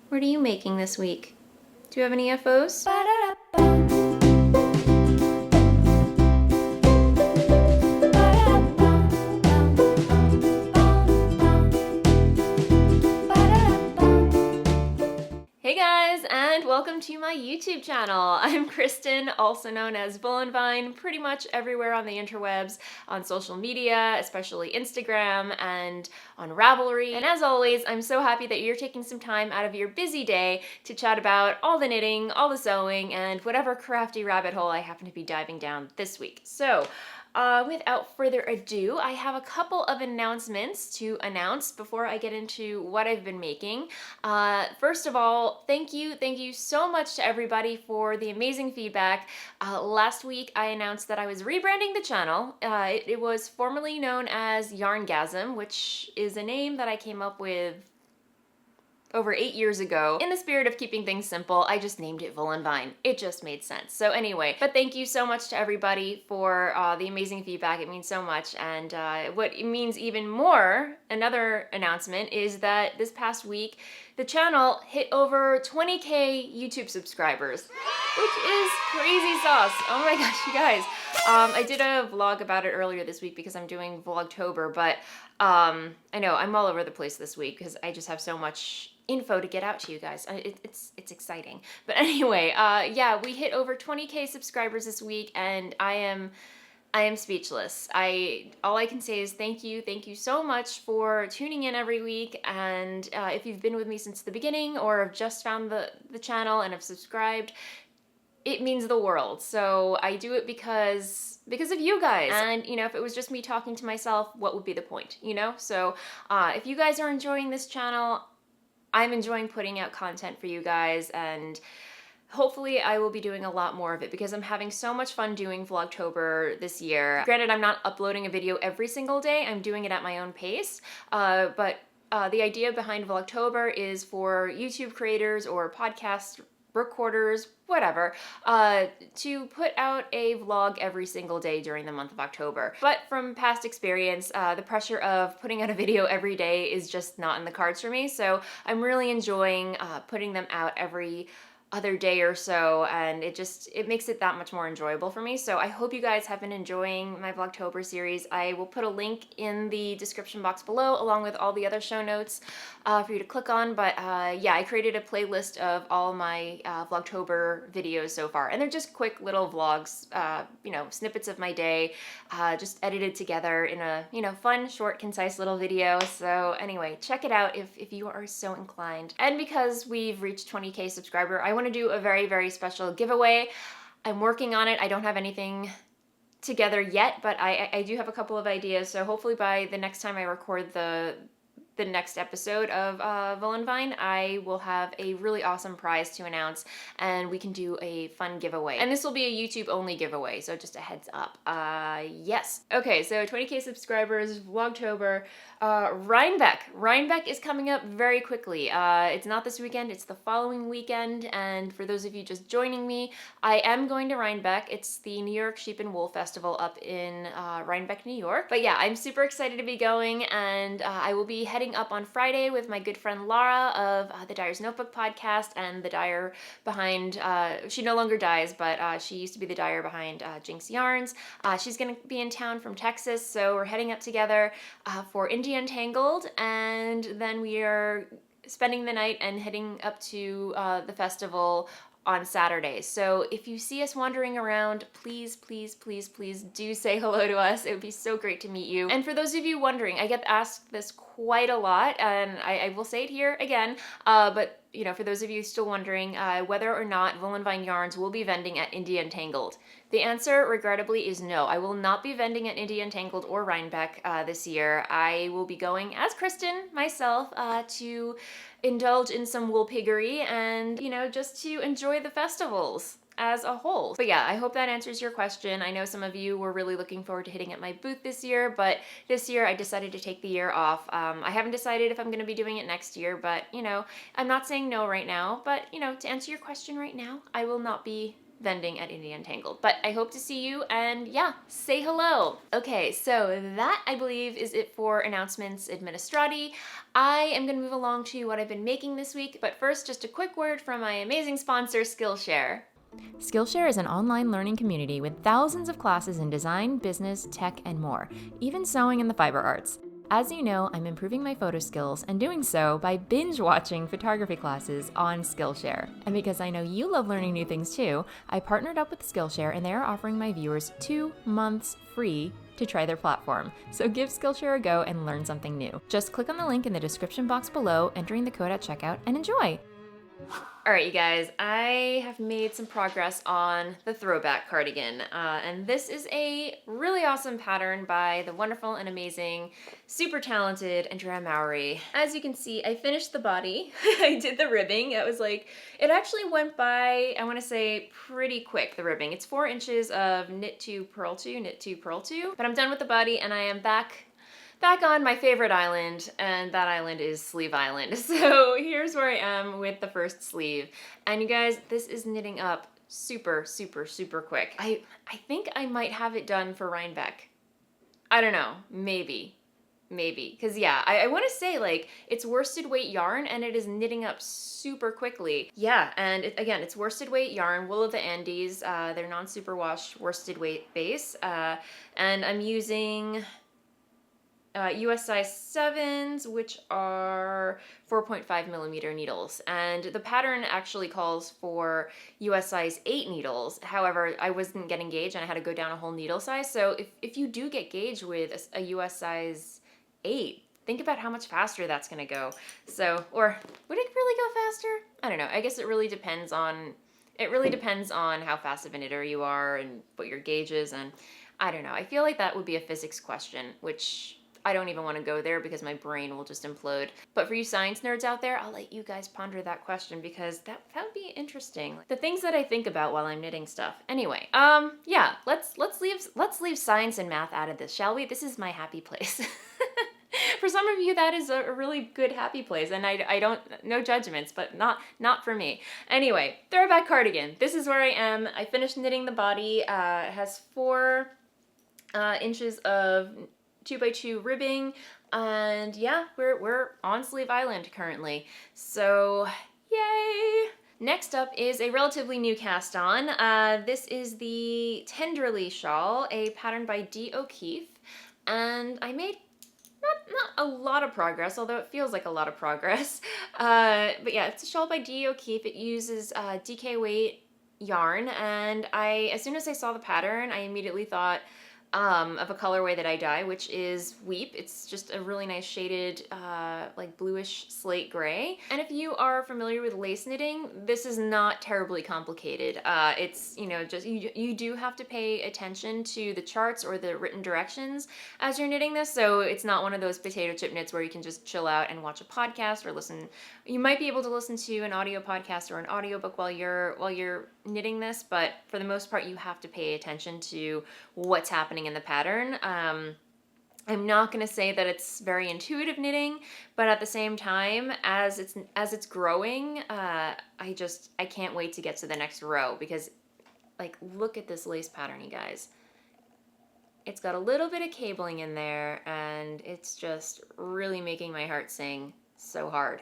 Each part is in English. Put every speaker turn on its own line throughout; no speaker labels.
What are you making this week? Do you have any FOs? Hey guys, and welcome to my YouTube channel. I'm Kristen, also known as Voolenvine, pretty much everywhere on the interwebs, on social media, especially Instagram and on Ravelry. And as always, I'm so happy that you're taking some time out of your busy day to chat about all the knitting, all the sewing, and whatever crafty rabbit hole I happen to be diving down this week. So, without further ado, I have a couple of announcements to announce before I get into what I've been making. First of all, thank you so much to everybody for the amazing feedback. Last week I announced that I was rebranding the channel. It was formerly known as Yarngasm, which is a name that I came up with over 8 years ago. In the spirit of keeping things simple, I just named it Voolenvine. It just made sense. So anyway, but thank you so much to everybody for the amazing feedback. It means so much. And what it means even more, another announcement, is that this past week, the channel hit over 20K YouTube subscribers, which is crazy sauce. Oh my gosh, you guys. I did a vlog about it earlier this week because I'm doing VLOGTOBER, but I know I'm all over the place this week because I just have so much info to get out to you guys. It's exciting. But anyway, yeah, we hit over 20K subscribers this week, and I am speechless. All I can say is thank you so much for tuning in every week. And if you've been with me since the beginning or have just found the channel and have subscribed, it means the world. So I do it because of you guys. And you know, if it was just me talking to myself, what would be the point, you know? So if you guys are enjoying this channel, I'm enjoying putting out content for you guys, and hopefully I will be doing a lot more of it because I'm having so much fun doing Vlogtober this year. Granted, I'm not uploading a video every single day. I'm doing it at my own pace, but the idea behind Vlogtober is for YouTube creators or podcast recorders, whatever, to put out a vlog every single day during the month of October. But from past experience, the pressure of putting out a video every day is just not in the cards for me, so I'm really enjoying putting them out every other day or so, and it makes it that much more enjoyable for me. So I hope you guys have been enjoying my Vlogtober series. I will put a link in the description box below along with all the other show notes for you to click on. But yeah, I created a playlist of all my Vlogtober videos so far, and they're just quick little vlogs, you know, snippets of my day, just edited together in a, you know, fun, short, concise little video. So anyway, check it out if you are so inclined. And because we've reached 20K subscriber, I want to do a very, very special giveaway. I'm working on it. I don't have anything together yet, but I do have a couple of ideas. So hopefully by the next time I record the next episode of Voolenvine, I will have a really awesome prize to announce, and we can do a fun giveaway. And this will be a YouTube only giveaway, so just a heads up. Yes. Okay, so 20K subscribers, Vlogtober. Rhinebeck is coming up very quickly. It's not this weekend, it's the following weekend, and for those of you just joining me, I am going to Rhinebeck. It's the New York Sheep and Wool Festival up in Rhinebeck, New York. But yeah, I'm super excited to be going, and I will be heading up on Friday with my good friend Lara of the Dyer's Notebook podcast and the dyer behind, she no longer dyes, but she used to be the dyer behind Jinx Yarns. She's gonna be in town from Texas, so we're heading up together for Indie Untangled, and then we are spending the night and heading up to the festival on Saturday. So if you see us wandering around, please do say hello to us. It would be so great to meet you. And for those of you wondering, I get asked this quite a lot, and I will say it here again, but you know, for those of you still wondering whether or not Voolenvine yarns will be vending at Indie Untangled. The answer, regrettably, is no. I will not be vending at Indie Untangled or Rhinebeck this year. I will be going as Kristen, myself, to indulge in some wool piggery and, you know, just to enjoy the festivals as a whole. But yeah, I hope that answers your question. I know some of you were really looking forward to hitting at my booth this year, but this year I decided to take the year off. I haven't decided if I'm going to be doing it next year, but you know, I'm not saying no right now, but you know, to answer your question right now, I will not be vending at Indie Untangled. But I hope to see you, and yeah, say hello. Okay, so that I believe is it for announcements administrati. I am gonna move along to what I've been making this week, but first just a quick word from my amazing sponsor, Skillshare. Skillshare is an online learning community with thousands of classes in design, business, tech, and more, even sewing and the fiber arts. As you know, I'm improving my photo skills and doing so by binge watching photography classes on Skillshare. And because I know you love learning new things too, I partnered up with Skillshare and they are offering my viewers 2 months free to try their platform. So give Skillshare a go and learn something new. Just click on the link in the description box below, entering the code at checkout, and enjoy! Alright, you guys, I have made some progress on the Throwback Cardigan, and this is a really awesome pattern by the wonderful and amazing, super talented Andrea Mowry. As you can see, I finished the body. I did the ribbing. It was like, it actually went by, I want to say, pretty quick, the ribbing. It's 4 inches of knit 2, purl 2, knit 2, purl 2, but I'm done with the body and I am back on my favorite island, and that island is Sleeve Island. So here's where I am with the first sleeve. And you guys, this is knitting up super, super, super quick. I think I might have it done for Rhinebeck. I don't know, maybe. Because yeah, I want to say like it's worsted weight yarn and it is knitting up super quickly. Yeah, and again, it's worsted weight yarn, Wool of the Andes. They're non-superwash worsted weight base. And I'm using US size 7s, which are 4.5 millimeter needles. And the pattern actually calls for US size 8 needles. However, I wasn't getting gauge and I had to go down a whole needle size. So if you do get gauge with a US size 8, think about how much faster that's gonna go. So, or would it really go faster? I don't know. I guess it really depends on how fast of a knitter you are and what your gauge is. And I don't know. I feel like that would be a physics question, which I don't even want to go there because my brain will just implode. But for you science nerds out there, I'll let you guys ponder that question because that would be interesting. The things that I think about while I'm knitting stuff. Anyway, yeah, let's leave science and math out of this, shall we? This is my happy place. For some of you, that is a really good happy place, and I don't, no judgments, but not for me. Anyway, Throwback Cardigan. This is where I am. I finished knitting the body. It has 4 inches of 2x2 ribbing, and yeah, we're on Sleeve Island currently. So yay! Next up is a relatively new cast on. This is the Tenderly shawl, a pattern by Dee O'Keefe, and I made not a lot of progress, although it feels like a lot of progress. But yeah, it's a shawl by Dee O'Keefe. It uses DK weight yarn, and as soon as I saw the pattern, I immediately thought of a colorway that I dye, which is Weep. It's just a really nice shaded, like bluish slate gray. And if you are familiar with lace knitting, this is not terribly complicated. It's, you know, just, you do have to pay attention to the charts or the written directions as you're knitting this. So it's not one of those potato chip knits where you can just chill out and watch a podcast or listen. You might be able to listen to an audio podcast or an audiobook while you're knitting this, but for the most part, you have to pay attention to what's happening in the pattern. I'm not going to say that it's very intuitive knitting, but at the same time, as it's growing, I can't wait to get to the next row because, like, look at this lace pattern, you guys. It's got a little bit of cabling in there, and it's just really making my heart sing so hard.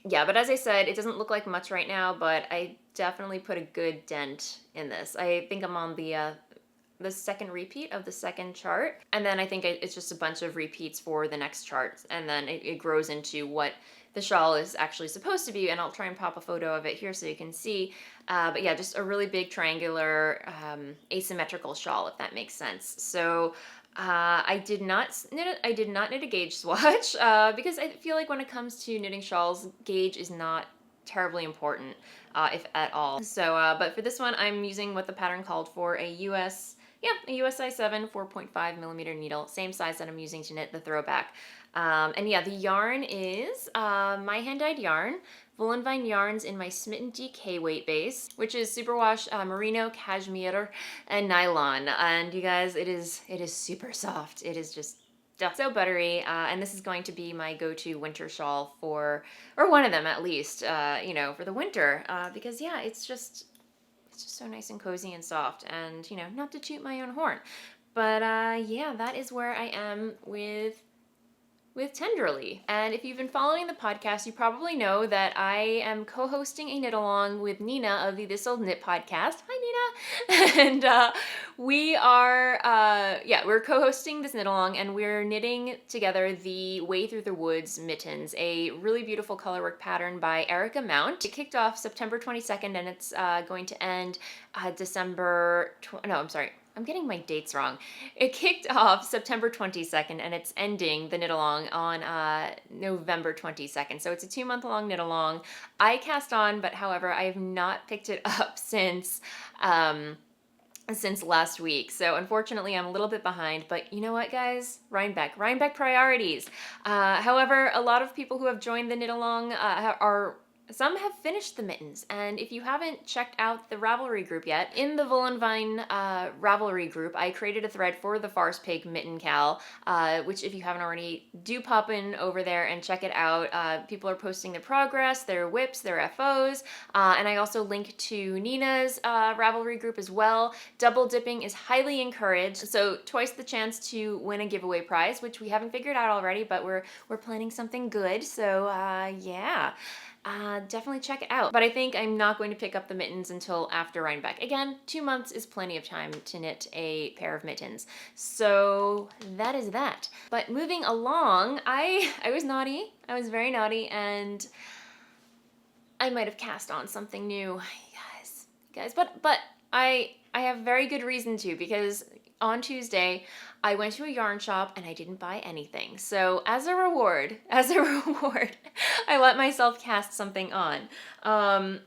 Yeah, but as I said, it doesn't look like much right now, but I definitely put a good dent in this. I think I'm on the second repeat of the second chart, and then I think it's just a bunch of repeats for the next chart, and then it grows into what the shawl is actually supposed to be, and I'll try and pop a photo of it here so you can see. But yeah, just a really big triangular asymmetrical shawl, if that makes sense. So I did not knit a gauge swatch because I feel like when it comes to knitting shawls, gauge is not terribly important, if at all. So, but for this one, I'm using what the pattern called for, a US size 7, 4.5 millimeter needle, same size that I'm using to knit the Throwback. And yeah, the yarn is my hand-dyed yarn, Voolenvine yarns in my Smitten DK weight base, which is superwash merino, cashmere, and nylon. And you guys, it is super soft. It is just so buttery, and this is going to be my go-to winter shawl or one of them at least, you know, for the winter, because yeah, it's just, it's just so nice and cozy and soft, and, you know, not to toot my own horn. But yeah, that is where I am with TENDRILLY. And if you've been following the podcast, you probably know that I am co-hosting a knit along with Nina of the This Old Knit podcast. Hi, Nina. And we are, we're co-hosting this knit along, and we're knitting together the Way Through the Woods mittens, a really beautiful colorwork pattern by Erica Mount. It kicked off September 22nd, and it's going to end I'm getting my dates wrong. It kicked off September 22nd, and it's ending the knit along on November 22nd. So it's a 2-month-long knit along. I cast on, but however, I have not picked it up since last week. So unfortunately, I'm a little bit behind, but you know what, guys? Rhinebeck priorities. However, a lot of people who have joined the knit along some have finished the mittens, and if you haven't checked out the Ravelry group yet, in the Voolenvine Ravelry group, I created a thread for the Farce Pig Mitten Cal, which if you haven't already, do pop in over there and check it out. People are posting their progress, their whips, their FOs, and I also link to Nina's Ravelry group as well. Double dipping is highly encouraged, so twice the chance to win a giveaway prize, which we haven't figured out already, but we're planning something good, so yeah. Definitely check it out. But I think I'm not going to pick up the mittens until after Rhinebeck. Again, 2 months is plenty of time to knit a pair of mittens. So that is that. But moving along, I was naughty. I was very naughty, and I might have cast on something new, you guys. But I have very good reason to, because on Tuesday, I went to a yarn shop and I didn't buy anything. So as a reward, I let myself cast something on.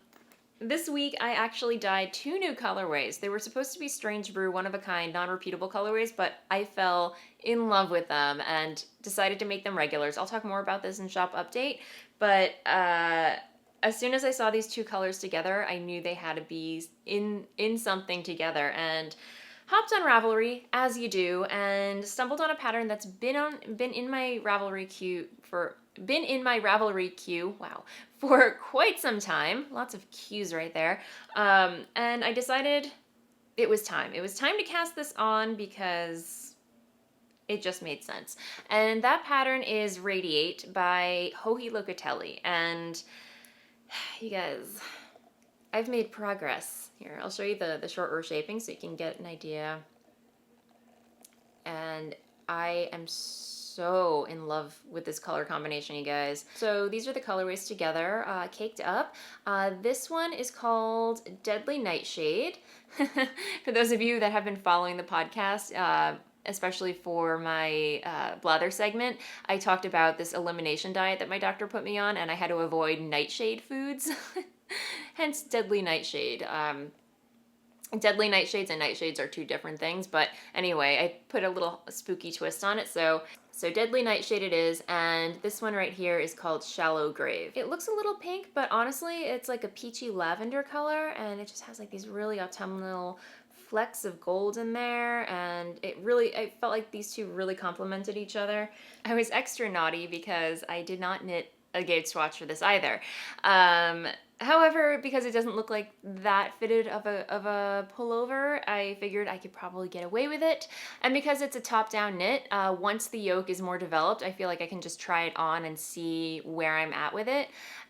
This week, I actually dyed 2 new colorways. They were supposed to be Strange Brew, one-of-a-kind, non-repeatable colorways, but I fell in love with them and decided to make them regulars. I'll talk more about this in shop update, but as soon as I saw these 2 colors together, I knew they had to be in something together, and hopped on Ravelry, as you do, and stumbled on a pattern that's been in my Ravelry queue for quite some time. Lots of cues right there. And I decided it was time. It was time to cast this on because it just made sense. And that pattern is Radiate by Joji Locatelli. And you guys, I've made progress. Here, I'll show you the short row shaping so you can get an idea. And I am so in love with this color combination, you guys. So these are the colorways together, caked up. This one is called Deadly Nightshade. For those of you that have been following the podcast, especially for my Blather segment, I talked about this elimination diet that my doctor put me on, and I had to avoid nightshade foods. Hence Deadly Nightshade. Deadly Nightshades and Nightshades are 2 different things, but anyway, I put a little spooky twist on it, so Deadly Nightshade it is, and this one right here is called Shallow Grave. It looks a little pink, but honestly, it's like a peachy lavender color, and it just has like these really autumnal flecks of gold in there, and I felt like these 2 really complemented each other. I was extra naughty because I did not knit a gauge swatch for this either. However, because it doesn't look like that fitted of a pullover, I figured I could probably get away with it. And because it's a top-down knit, once the yoke is more developed, I feel like I can just try it on and see where I'm at with it.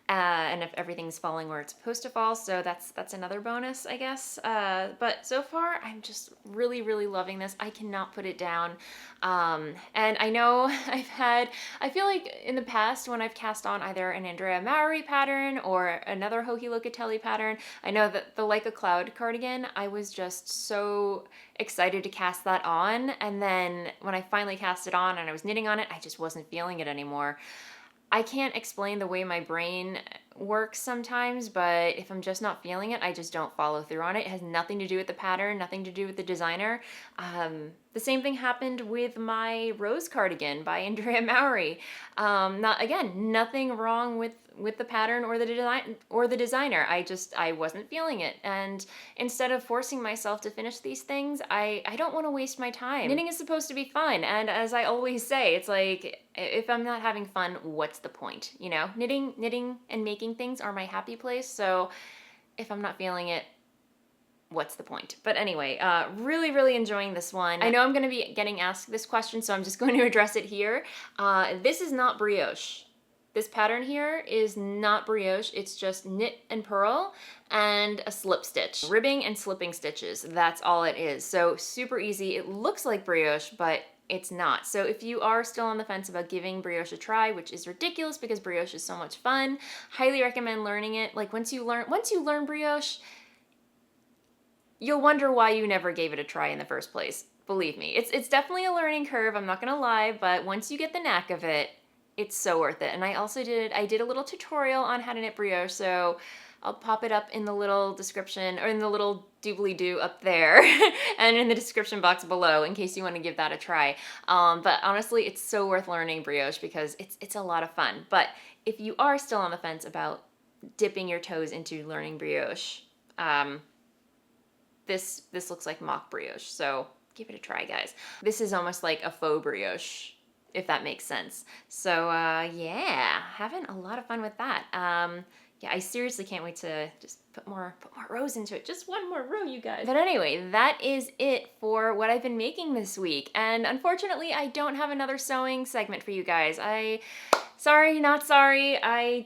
And if everything's falling where it's supposed to fall, so that's another bonus, I guess. But so far, I'm just really, really loving this. I cannot put it down. And I know I feel like in the past when I've cast on either an Andrea Mowry pattern or another Joji Locatelli pattern, I know that the Like a Cloud cardigan, I was just so excited to cast that on. And then when I finally cast it on and I was knitting on it, I just wasn't feeling it anymore. I can't explain the way my brain works sometimes, but if I'm just not feeling it, I just don't follow through on it. It has nothing to do with the pattern, nothing to do with the designer. The same thing happened with my Rose cardigan by Andrea Mowry. Nothing wrong with the pattern or the designer. I wasn't feeling it. And instead of forcing myself to finish these things, I don't want to waste my time. Knitting is supposed to be fun, and as I always say, it's like, if I'm not having fun, what's the point? You know, knitting and making things are my happy place, so if I'm not feeling it, what's the point? But anyway, really, really enjoying this one. I know I'm going to be getting asked this question, so I'm just going to address it here. This is not brioche. This pattern here is not brioche. It's just knit and purl and a slip stitch. Ribbing and slipping stitches. That's all it is. So super easy. It looks like brioche, but it's not. So if you are still on the fence about giving brioche a try, which is ridiculous because brioche is so much fun, highly recommend learning it. Like once you learn brioche, you'll wonder why you never gave it a try in the first place. Believe me, it's definitely a learning curve, I'm not gonna lie, but once you get the knack of it, it's so worth it. And I did a little tutorial on how to knit brioche, so I'll pop it up in the little description, or in the little doobly-doo up there, and in the description box below, in case you want to give that a try. But honestly, it's so worth learning brioche because it's a lot of fun. But if you are still on the fence about dipping your toes into learning brioche, this looks like mock brioche, so give it a try, guys. This is almost like a faux brioche, if that makes sense. So yeah, having a lot of fun with that. Yeah, I seriously can't wait to just put more rows into it. Just one more row, you guys. But anyway, that is it for what I've been making this week. And unfortunately, I don't have another sewing segment for you guys. Sorry, not sorry. I'm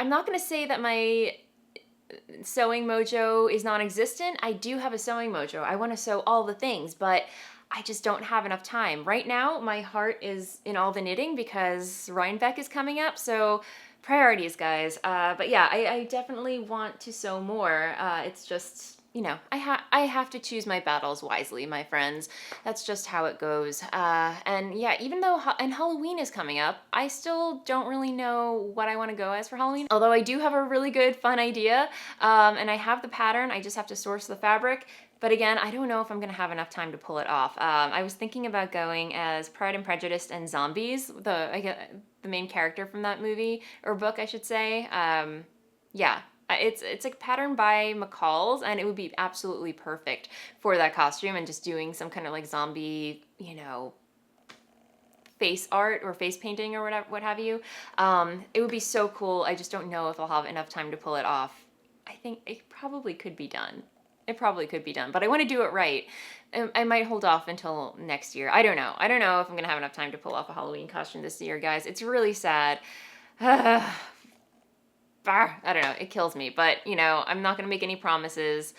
not gonna say that my sewing mojo is non-existent. I do have a sewing mojo. I want to sew all the things, but I just don't have enough time. Right now, my heart is in all the knitting because Rhinebeck is coming up, so priorities, guys. But yeah, I definitely want to sew more. It's just, you know, I have to choose my battles wisely, my friends. That's just how it goes. And yeah, even though Halloween is coming up, I still don't really know what I want to go as for Halloween. Although I do have a really good, fun idea, and I have the pattern. I just have to source the fabric. But again, I don't know if I'm gonna have enough time to pull it off. I was thinking about going as Pride and Prejudice and Zombies, the main character from that movie, or book, I should say. Yeah, it's like a pattern by McCall's, and it would be absolutely perfect for that costume, and just doing some kind of like zombie, you know, face art or face painting or whatever, what have you. It would be so cool. I just don't know if I'll have enough time to pull it off. I think it probably could be done. It probably could be done, but I want to do it right. I might hold off until next year. I don't know. I don't know if I'm going to have enough time to pull off a Halloween costume this year, guys. It's really sad. I don't know. It kills me, but, you know, I'm not going to make any promises.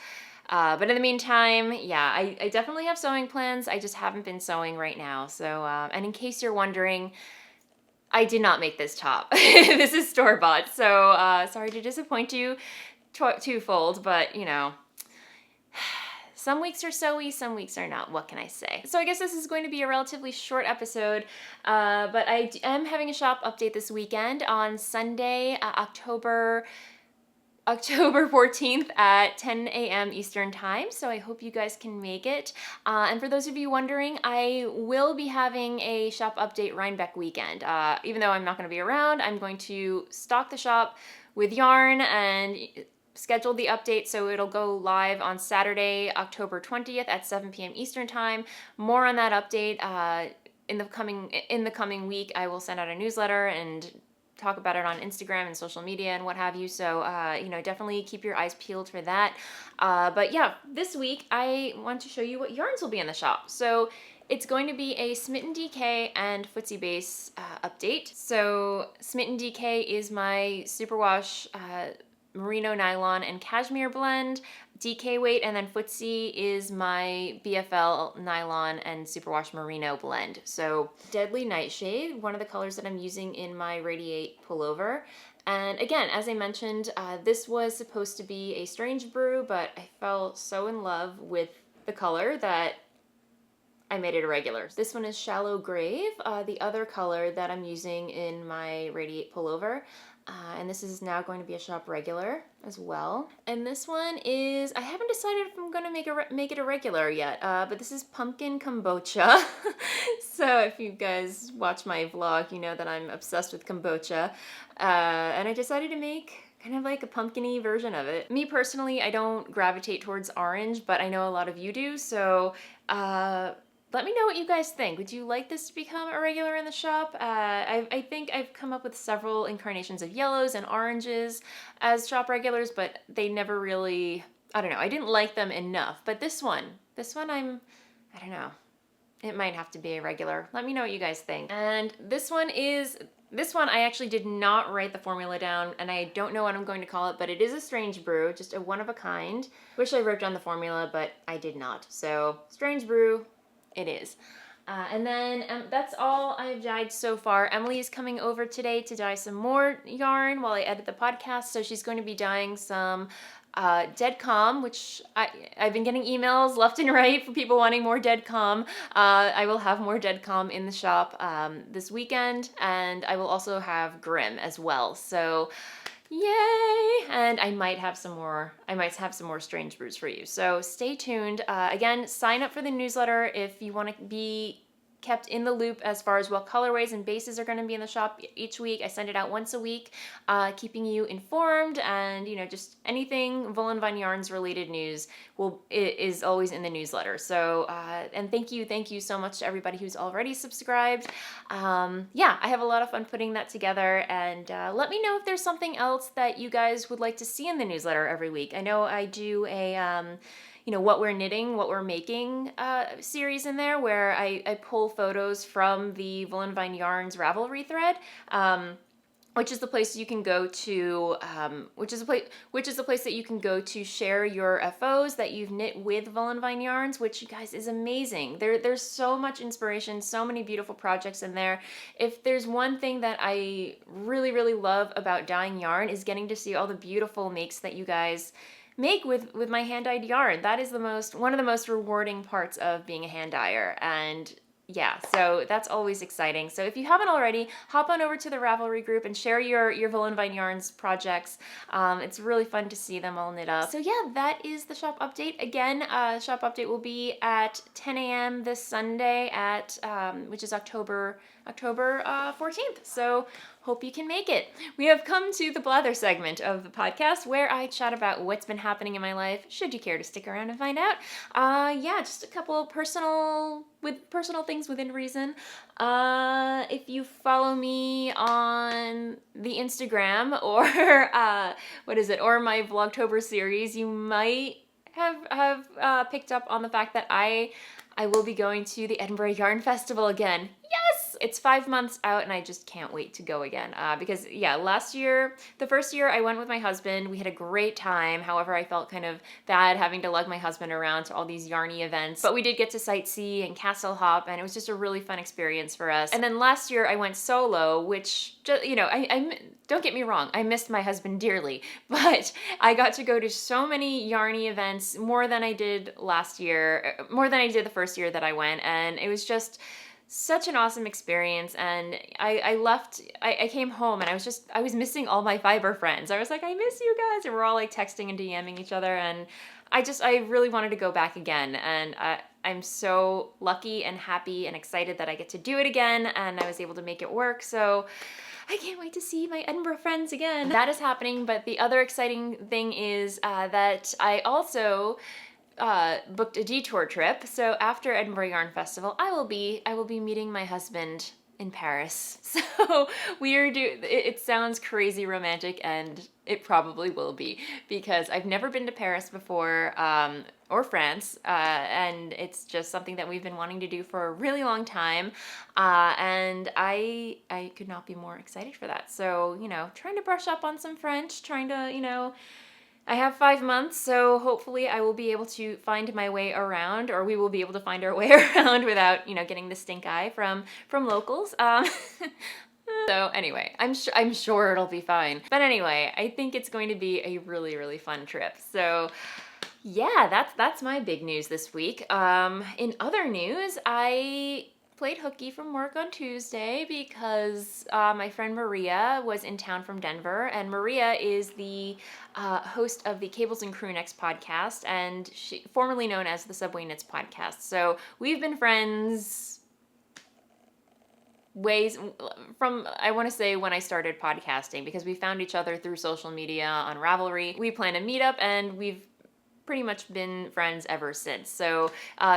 But in the meantime, yeah, I definitely have sewing plans. I just haven't been sewing right now. So, and in case you're wondering, I did not make this top. This is store-bought. So, sorry to disappoint you twofold, but, you know, some weeks are sewy, some weeks are not. What can I say? So I guess this is going to be a relatively short episode, but I am having a shop update this weekend on Sunday, October 14th at 10 a.m. Eastern Time, so I hope you guys can make it. And for those of you wondering, I will be having a shop update Rhinebeck weekend. Even though I'm not going to be around, I'm going to stock the shop with yarn and scheduled the update, so it'll go live on Saturday, October 20th at 7 p.m. Eastern Time. More on that update in the coming week. I will send out a newsletter and talk about it on Instagram and social media and what have you. So you know, definitely keep your eyes peeled for that. But yeah, this week I want to show you what yarns will be in the shop. So it's going to be a Smitten DK and Footsie Base update. So Smitten DK is my superwash merino nylon and cashmere blend, DK weight, and then Footsie is my BFL nylon and superwash merino blend. So Deadly Nightshade, one of the colors that I'm using in my Radiate pullover. And again, as I mentioned, this was supposed to be a strange brew, but I fell so in love with the color that I made it a regular. This one is Shallow Grave, the other color that I'm using in my Radiate pullover. And this is now going to be a shop regular as well. And this one is, I haven't decided if I'm going to make it a regular yet, but this is Pumpkin Kombucha. So if you guys watch my vlog, you know that I'm obsessed with kombucha. And I decided to make kind of like a pumpkin-y version of it. Me personally, I don't gravitate towards orange, but I know a lot of you do, so let me know what you guys think. Would you like this to become a regular in the shop? I think I've come up with several incarnations of yellows and oranges as shop regulars, but they never really I don't know, I didn't like them enough. But this one I don't know. It might have to be a regular. Let me know what you guys think. And this one I actually did not write the formula down, and I don't know what I'm going to call it, but it is a strange brew, just a one of a kind. Wish I wrote down the formula, but I did not. So strange brew, it is. And then that's all I've dyed so far. Emily is coming over today to dye some more yarn while I edit the podcast. So she's going to be dyeing some dead calm, which I've been getting emails left and right for people wanting more dead calm. I will have more dead calm in the shop this weekend, and I will also have grim as well. So yay! And I might have some more strange brews for you. So stay tuned. Again, sign up for the newsletter if you want to be kept in the loop as far as what colorways and bases are going to be in the shop each week. I send it out once a week, keeping you informed, and just anything Voolenvine yarns related news is always in the newsletter. So and thank you so much to everybody who's already subscribed. Yeah, I have a lot of fun putting that together, and let me know if there's something else that you guys would like to see in the newsletter every week. I know I do a what we're knitting, what we're making series in there, where I pull photos from the Voolenvine Yarns Ravelry thread, which is the place you can go to, which is the place that you can go to share your FOs that you've knit with Voolenvine yarns, which, you guys, is amazing. There's so much inspiration, so many beautiful projects in there. If there's one thing that I really, really love about dyeing yarn, is getting to see all the beautiful makes that you guys make with my hand-dyed yarn. That is one of the most rewarding parts of being a hand dyer, and yeah, so that's always exciting. So if you haven't already, hop on over to the Ravelry group and share your Voolenvine yarns projects. It's really fun to see them all knit up. So yeah, that is the shop update. Again, shop update will be at 10 a.m. this Sunday at which is October 14th. So hope you can make it. We have come to the Blather segment of the podcast, where I chat about what's been happening in my life, should you care to stick around and find out. Yeah, just a couple of personal things within reason. If you follow me on the Instagram or or my Vlogtober series, you might have picked up on the fact that I will be going to the Edinburgh Yarn Festival again. Yes! It's 5 months out, and I just can't wait to go again. Because, yeah, the first year I went with my husband. We had a great time. However, I felt kind of bad having to lug my husband around to all these yarny events. But we did get to sightsee and castle hop, and it was just a really fun experience for us. And then last year I went solo, which, I don't get me wrong, I missed my husband dearly. But I got to go to so many yarny events, more than I did the first year that I went, and it was just such an awesome experience. And I came home, and I was missing all my fiber friends. I was like, I miss you guys, and we're all like texting and DMing each other, and I really wanted to go back again, and I'm so lucky and happy and excited that I get to do it again, and I was able to make it work. So I can't wait to see my Edinburgh friends again. That is happening, but the other exciting thing is that I also booked a detour trip. So after Edinburgh Yarn Festival, I will be meeting my husband in Paris. So it sounds crazy romantic, and it probably will be, because I've never been to Paris before, or France, and it's just something that we've been wanting to do for a really long time, and I could not be more excited for that. So, trying to brush up on some French, I have 5 months, so hopefully I will be able to find my way around, or we will be able to find our way around without, getting the stink eye from locals. So anyway, I'm sure it'll be fine. But anyway, I think it's going to be a really, really fun trip. So yeah, that's my big news this week. In other news, I played hooky from work on Tuesday because my friend Maria was in town from Denver, and Maria is the host of the Cables and Crew Necks podcast, and she formerly known as the Subway Knits podcast. So we've been friends from, I want to say, when I started podcasting, because we found each other through social media on Ravelry. We planned a meetup, and we've pretty much been friends ever since. So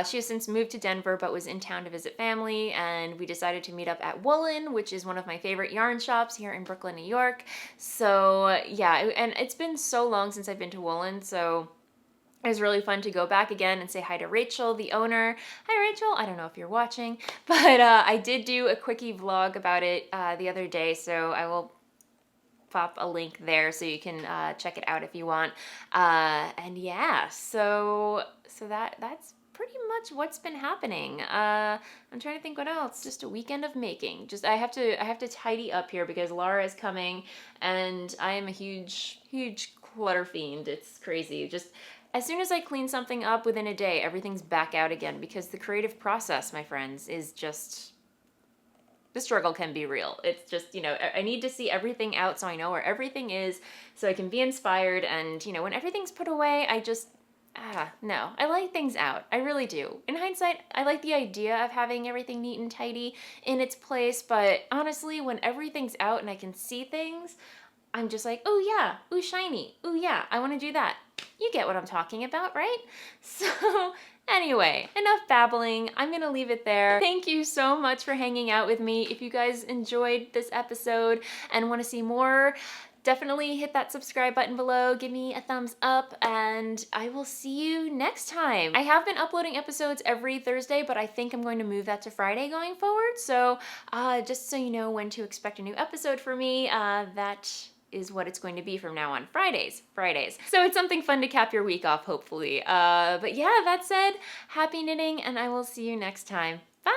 she has since moved to Denver, but was in town to visit family, and we decided to meet up at Woolen, which is one of my favorite yarn shops here in Brooklyn, New York. So yeah, and it's been so long since I've been to Woolen, so It was really fun to go back again and say hi to Rachel, the owner. Hi, Rachel. I don't know if you're watching, but I did do a quickie vlog about it the other day, so I will pop a link there so you can check it out if you want. And yeah, so that's pretty much what's been happening. I'm trying to think what else. Just a weekend of making. Just I have to tidy up here because Laura is coming, and I am a huge clutter fiend. It's crazy. Just as soon as I clean something up within a day, everything's back out again because the creative process, my friends, is just, the struggle can be real. It's just, you know, I need to see everything out so I know where everything is so I can be inspired. And, you know, when everything's put away, I just, no. I like things out. I really do. In hindsight, I like the idea of having everything neat and tidy in its place. But honestly, when everything's out and I can see things, I'm just like, oh yeah, ooh, shiny, ooh yeah, I want to do that. You get what I'm talking about, right? So anyway, enough babbling. I'm gonna leave it there. Thank you so much for hanging out with me. If you guys enjoyed this episode and want to see more, definitely hit that subscribe button below, give me a thumbs up, and I will see you next time. I have been uploading episodes every Thursday, but I think I'm going to move that to Friday going forward. So just so you know when to expect a new episode from me, that is what it's going to be from now on. Fridays. So it's something fun to cap your week off, hopefully. But yeah, that said, happy knitting, and I will see you next time. Bye!